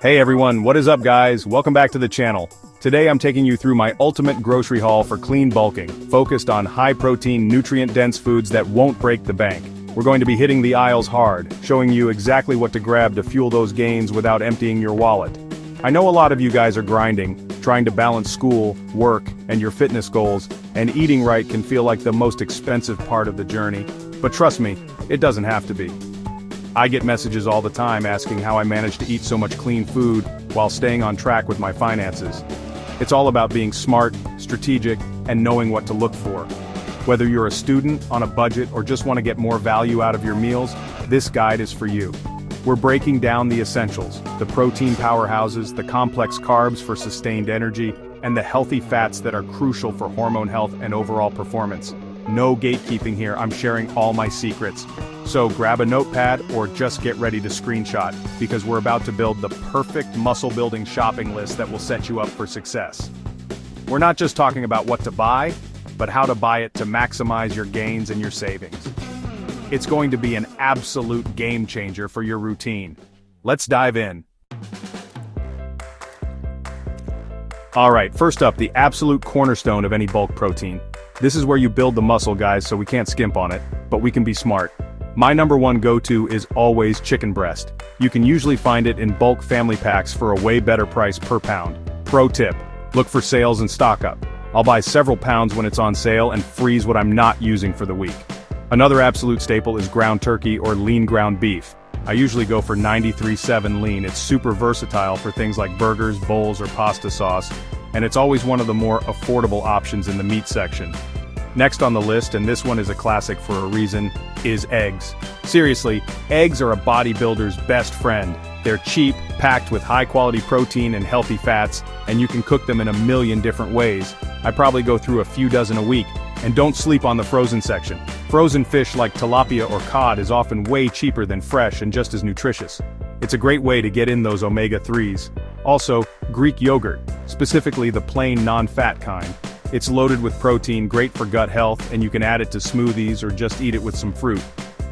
Hey everyone, what is up guys? Welcome back to the channel. Today I'm taking you through my ultimate grocery haul for clean bulking, focused on high-protein, nutrient-dense foods that won't break the bank. We're going to be hitting the aisles hard, showing you exactly what to grab to fuel those gains without emptying your wallet. I know a lot of you guys are grinding, trying to balance school, work, and your fitness goals, and eating right can feel like the most expensive part of the journey. But trust me, it doesn't have to be. I get messages all the time asking how I manage to eat so much clean food while staying on track with my finances. It's all about being smart, strategic, and knowing what to look for. Whether you're a student, on a budget, or just want to get more value out of your meals, this guide is for you. We're breaking down the essentials, the protein powerhouses, the complex carbs for sustained energy, and the healthy fats that are crucial for hormone health and overall performance. No gatekeeping here, I'm sharing all my secrets. So grab a notepad or just get ready to screenshot, because we're about to build the perfect muscle-building shopping list that will set you up for success. We're not just talking about what to buy, but how to buy it to maximize your gains and your savings. It's going to be an absolute game changer for your routine. Let's dive in. Alright, first up, the absolute cornerstone of any bulk protein. This is where you build the muscle, guys, so we can't skimp on it, but we can be smart. My number one go-to is always chicken breast. You can usually find it in bulk family packs for a way better price per pound. Pro tip, look for sales and stock up. I'll buy several pounds when it's on sale and freeze what I'm not using for the week. Another absolute staple is ground turkey or lean ground beef. I usually go for 93.7 lean. It's super versatile for things like burgers, bowls, or pasta sauce, and it's always one of the more affordable options in the meat section. Next on the list, and this one is a classic for a reason, is eggs. Seriously, eggs are a bodybuilder's best friend. They're cheap, packed with high-quality protein and healthy fats, and you can cook them in a million different ways. I probably go through a few dozen a week, and don't sleep on the frozen section. Frozen fish like tilapia or cod is often way cheaper than fresh and just as nutritious. It's a great way to get in those omega-3s. Also, Greek yogurt, specifically the plain non-fat kind. It's loaded with protein, great for gut health, and you can add it to smoothies or just eat it with some fruit.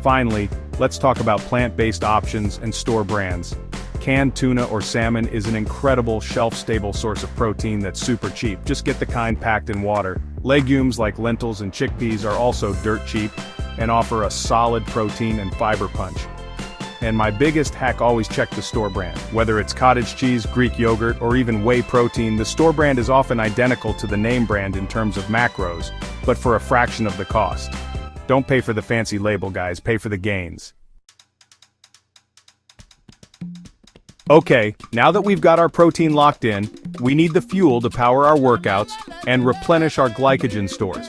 Finally, let's talk about plant-based options and store brands. Canned tuna or salmon is an incredible shelf-stable source of protein that's super cheap. Just get the kind packed in water. Legumes like lentils and chickpeas are also dirt cheap and offer a solid protein and fiber punch. And my biggest hack, always check the store brand. Whether it's cottage cheese, Greek yogurt, or even whey protein, the store brand is often identical to the name brand in terms of macros, but for a fraction of the cost. Don't pay for the fancy label, guys, pay for the gains. Okay, now that we've got our protein locked in, we need the fuel to power our workouts and replenish our glycogen stores.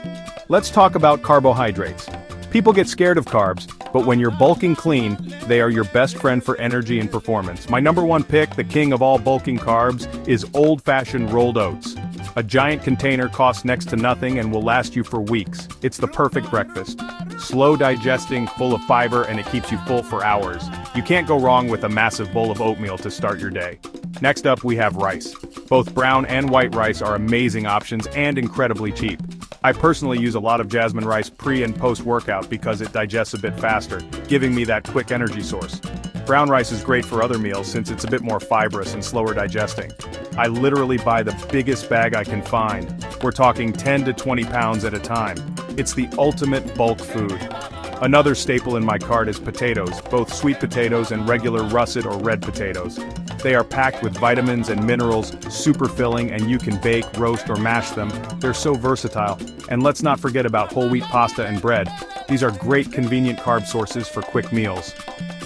Let's talk about carbohydrates. People get scared of carbs, but when you're bulking clean, they are your best friend for energy and performance. My number one pick, the king of all bulking carbs, is old-fashioned rolled oats. A giant container costs next to nothing and will last you for weeks. It's the perfect breakfast. Slow digesting, full of fiber, and it keeps you full for hours. You can't go wrong with a massive bowl of oatmeal to start your day. Next up, we have rice. Both brown and white rice are amazing options and incredibly cheap. I personally use a lot of jasmine rice pre- and post-workout because it digests a bit faster, giving me that quick energy source. Brown rice is great for other meals since it's a bit more fibrous and slower digesting. I literally buy the biggest bag I can find. We're talking 10 to 20 pounds at a time. It's the ultimate bulk food. Another staple in my cart is potatoes, both sweet potatoes and regular russet or red potatoes. They are packed with vitamins and minerals, super filling, and you can bake, roast, or mash them. They're so versatile. And let's not forget about whole wheat pasta and bread. These are great convenient carb sources for quick meals.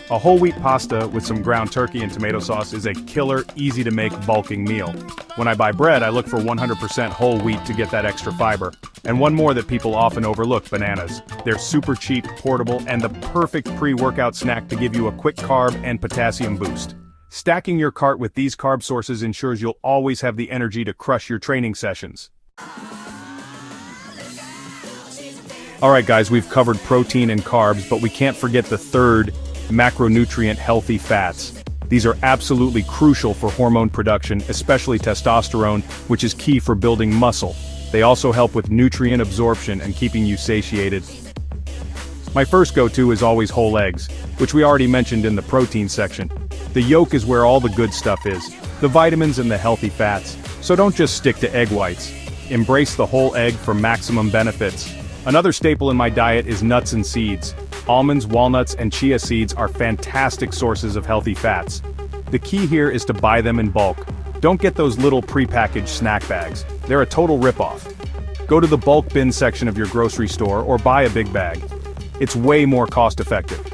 A whole wheat pasta with some ground turkey and tomato sauce is a killer, easy-to-make bulking meal. When I buy bread, I look for 100% whole wheat to get that extra fiber. And one more that people often overlook, bananas. They're super cheap, portable, and the perfect pre-workout snack to give you a quick carb and potassium boost. Stacking your cart with these carb sources ensures you'll always have the energy to crush your training sessions. Alright guys, we've covered protein and carbs, but we can't forget the third, macronutrient healthy fats. These are absolutely crucial for hormone production, especially testosterone, which is key for building muscle. They also help with nutrient absorption and keeping you satiated. My first go-to is always whole eggs, which we already mentioned in the protein section. The yolk is where all the good stuff is, the vitamins and the healthy fats. So don't just stick to egg whites. Embrace the whole egg for maximum benefits. Another staple in my diet is nuts and seeds. Almonds, walnuts, and chia seeds are fantastic sources of healthy fats. The key here is to buy them in bulk. Don't get those little prepackaged snack bags. They're a total ripoff. Go to the bulk bin section of your grocery store or buy a big bag. It's way more cost-effective.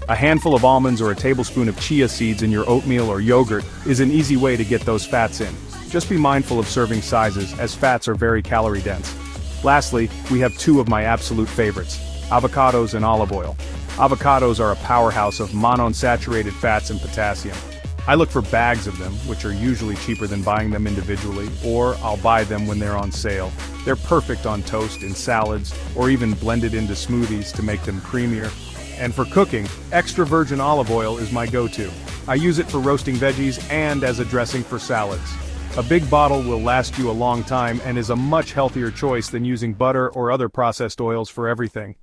A handful of almonds or a tablespoon of chia seeds in your oatmeal or yogurt is an easy way to get those fats in. Just be mindful of serving sizes, as fats are very calorie-dense. Lastly, we have two of my absolute favorites: avocados and olive oil. Avocados are a powerhouse of monounsaturated fats and potassium. I look for bags of them, which are usually cheaper than buying them individually, or I'll buy them when they're on sale. They're perfect on toast, in salads, or even blended into smoothies to make them creamier. And for cooking, extra virgin olive oil is my go-to. I use it for roasting veggies and as a dressing for salads. A big bottle will last you a long time and is a much healthier choice than using butter or other processed oils for everything.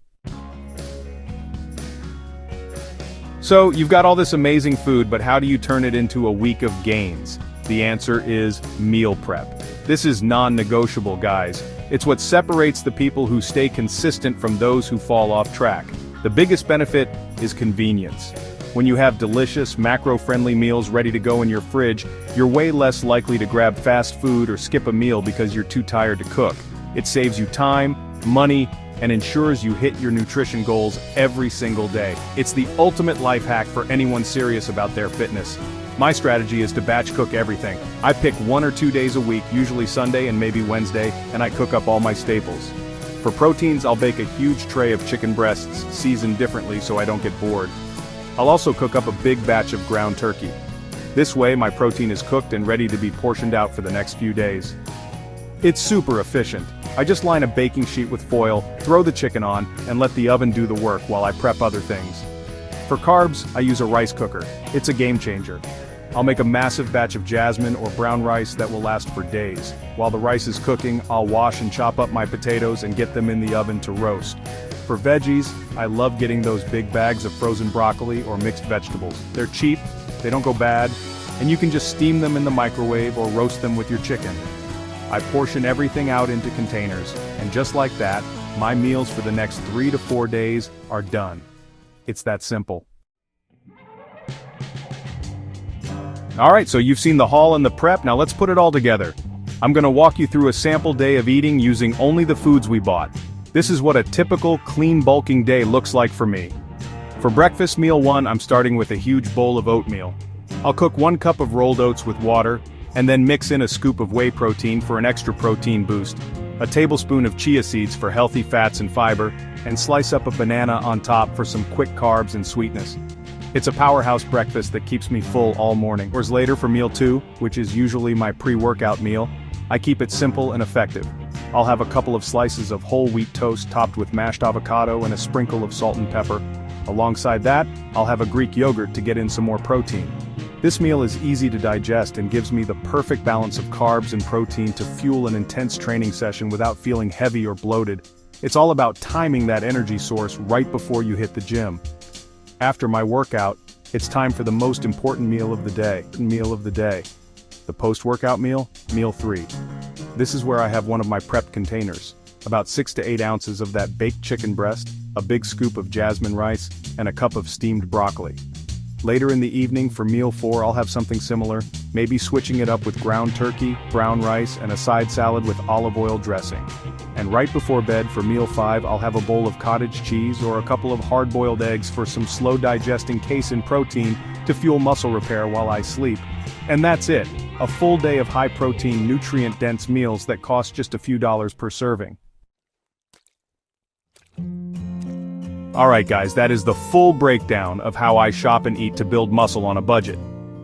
So, you've got all this amazing food, but how do you turn it into a week of gains? The answer is meal prep. This is non-negotiable, guys. It's what separates the people who stay consistent from those who fall off track. The biggest benefit is convenience. When you have delicious, macro-friendly meals ready to go in your fridge, you're way less likely to grab fast food or skip a meal because you're too tired to cook. It saves you time, money, and ensures you hit your nutrition goals every single day. It's the ultimate life hack for anyone serious about their fitness. My strategy is to batch cook everything. I pick 1 or 2 days a week, usually Sunday and maybe Wednesday, and I cook up all my staples. For proteins, I'll bake a huge tray of chicken breasts, seasoned differently so I don't get bored. I'll also cook up a big batch of ground turkey. This way, my protein is cooked and ready to be portioned out for the next few days. It's super efficient. I just line a baking sheet with foil, throw the chicken on, and let the oven do the work while I prep other things. For carbs, I use a rice cooker. It's a game changer. I'll make a massive batch of jasmine or brown rice that will last for days. While the rice is cooking, I'll wash and chop up my potatoes and get them in the oven to roast. For veggies, I love getting those big bags of frozen broccoli or mixed vegetables. They're cheap, they don't go bad, and you can just steam them in the microwave or roast them with your chicken. I portion everything out into containers, and just like that, my meals for the next 3 to 4 days are done. It's that simple. Alright, so you've seen the haul and the prep, now let's put it all together. I'm gonna walk you through a sample day of eating using only the foods we bought. This is what a typical, clean bulking day looks like for me. For breakfast, meal 1, I'm starting with a huge bowl of oatmeal. I'll cook 1 cup of rolled oats with water, and then mix in a scoop of whey protein for an extra protein boost, a tablespoon of chia seeds for healthy fats and fiber, and slice up a banana on top for some quick carbs and sweetness. It's a powerhouse breakfast that keeps me full all morning. Hours later for meal 2, which is usually my pre-workout meal, I keep it simple and effective. I'll have a couple of slices of whole wheat toast topped with mashed avocado and a sprinkle of salt and pepper. Alongside that, I'll have a Greek yogurt to get in some more protein. This meal is easy to digest and gives me the perfect balance of carbs and protein to fuel an intense training session without feeling heavy or bloated. It's all about timing that energy source right before you hit the gym. After my workout, it's time for the most important meal of the day. The post-workout meal, meal 3. This is where I have one of my prep containers. About 6 to 8 ounces of that baked chicken breast, a big scoop of jasmine rice, and a cup of steamed broccoli. Later in the evening for meal 4 I'll have something similar, maybe switching it up with ground turkey, brown rice, and a side salad with olive oil dressing. And right before bed for meal 5 I'll have a bowl of cottage cheese or a couple of hard-boiled eggs for some slow-digesting casein protein to fuel muscle repair while I sleep. And that's it, a full day of high-protein, nutrient-dense meals that cost just a few dollars per serving. Alright guys, that is the full breakdown of how I shop and eat to build muscle on a budget.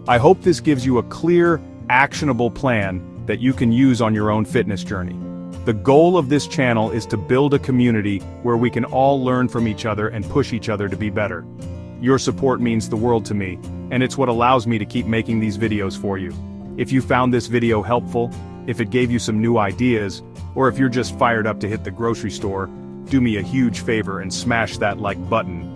I hope this gives you a clear, actionable plan that you can use on your own fitness journey. The goal of this channel is to build a community where we can all learn from each other and push each other to be better. Your support means the world to me, and it's what allows me to keep making these videos for you. If you found this video helpful, if it gave you some new ideas, or if you're just fired up to hit the grocery store, do me a huge favor and smash that like button.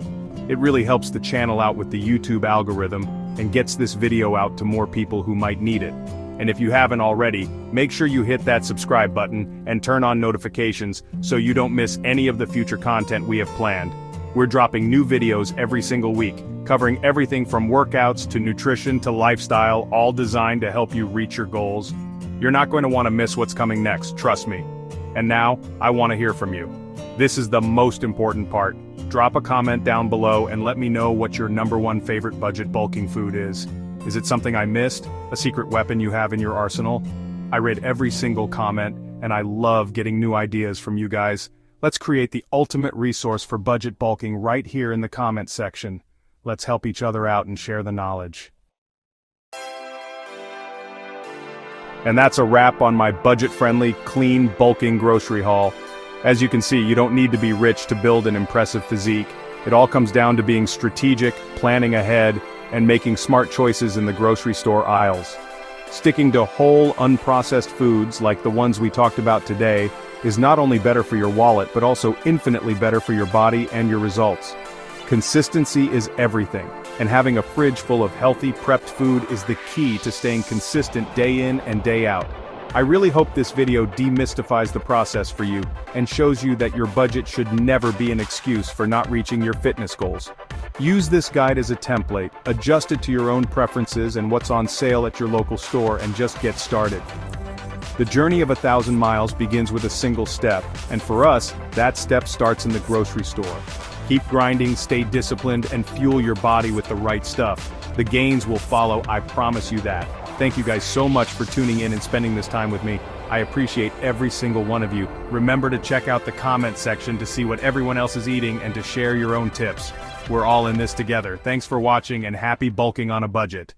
It really helps the channel out with the YouTube algorithm, and gets this video out to more people who might need it. And if you haven't already, make sure you hit that subscribe button and turn on notifications so you don't miss any of the future content we have planned. We're dropping new videos every single week, covering everything from workouts to nutrition to lifestyle, all designed to help you reach your goals. You're not going to want to miss what's coming next, trust me. And now, I want to hear from you. This is the most important part. Drop a comment down below and let me know what your #1 favorite budget bulking food is. Is it something I missed? A secret weapon you have in your arsenal? I read every single comment, and I love getting new ideas from you guys. Let's create the ultimate resource for budget bulking right here in the comment section. Let's help each other out and share the knowledge. And that's a wrap on my budget-friendly, clean, bulking grocery haul. As you can see, you don't need to be rich to build an impressive physique. It all comes down to being strategic, planning ahead, and making smart choices in the grocery store aisles. Sticking to whole, unprocessed foods like the ones we talked about today is not only better for your wallet but also infinitely better for your body and your results. Consistency is everything, and having a fridge full of healthy, prepped food is the key to staying consistent day in and day out. I really hope this video demystifies the process for you and shows you that your budget should never be an excuse for not reaching your fitness goals. Use this guide as a template, adjust it to your own preferences and what's on sale at your local store, and just get started. The journey of 1,000 miles begins with a single step, and for us, that step starts in the grocery store. Keep grinding, stay disciplined, and fuel your body with the right stuff. The gains will follow, I promise you that. Thank you guys so much for tuning in and spending this time with me. I appreciate every single one of you. Remember to check out the comment section to see what everyone else is eating and to share your own tips. We're all in this together. Thanks for watching and happy bulking on a budget.